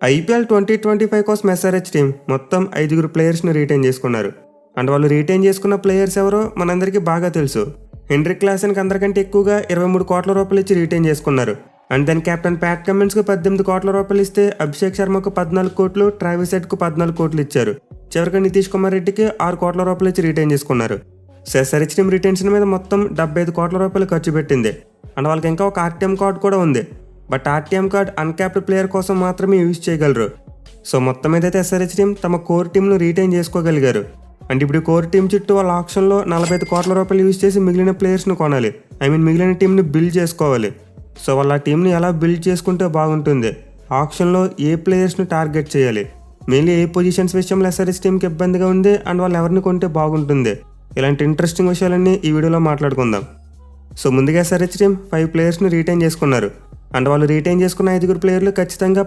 IPL 2025 కోసం SRH team మొత్తం 5 ప్లేయర్స్ని retain చేసుకున్నారు. అండ్ వాళ్ళు రీటైన్ చేసుకున్న ప్లేయర్స్ ఎవరో మనందరికీ బాగా తెలుసు. హెన్రిక్ క్లాసెన్కి అందరికంటే ఎక్కువగా 23 కోట్ల రూపాయలు ఇచ్చి రీటైన్ చేసుకున్నారు. అండ్ దాని కెప్టెన్ ప్యాట్ కమిన్స్కి 18 కోట్ల రూపాయలు ఇస్తే అభిషేక్ శర్మకు 14 కోట్లు, ట్రావిస్ హెడ్కు 14 కోట్లు ఇచ్చారు. చివరికి నితీష్ కుమార్ రెడ్డికి 6 కోట్ల రూపాయలు ఇచ్చి రీటైన్ చేసుకున్నారు. సో ఎస్ఆర్హెచ్ టీం రిటైన్షన్ మీద మొత్తం 75 కోట్ల రూపాయలు ఖర్చు పెట్టింది. అండ్ వాళ్ళకి ఇంకా ఒక ఆర్టీఎం కార్డు కూడా ఉంది. But RTM card uncapped player కోసం మాత్రమే యూజ్ చేయగలరు. సో మొత్తం ఏదైతే ఎస్ఆర్హెచ్ టీం తమ కోర్ టీంను రీటైన్ చేసుకోగలిగారు. అండ్ ఇప్పుడు కోర్ టీం చుట్టూ వాళ్ళ ఆప్షన్లో 45 కోట్ల రూపాయలు యూజ్ చేసి మిగిలిన ప్లేయర్స్ను కొనాలి. మిగిలిన టీంని బిల్డ్ చేసుకోవాలి. సో వాళ్ళ టీంని ఎలా బిల్డ్ చేసుకుంటే బాగుంటుంది, ఆప్షన్లో ఏ ప్లేయర్స్ను టార్గెట్ చేయాలి, మెయిన్లీ ఏ పొజిషన్స్ విషయంలో ఎస్ఆర్హెచ్ టీంకి ఇబ్బందిగా ఉంది అండ్ వాళ్ళు ఎవరిని కొంటే బాగుంటుంది, ఇలాంటి ఇంట్రెస్టింగ్ విషయాలన్నీ ఈ వీడియోలో మాట్లాడుకుందాం. సో ముందుగా ఎస్ఆర్హెచ్ టీం 5 ప్లేయర్స్ని రీటైన్ చేసుకున్నారు. అండ్ వాళ్ళు రీటైన్ చేసుకున్న 5 ప్లేయర్లు ఖచ్చితంగా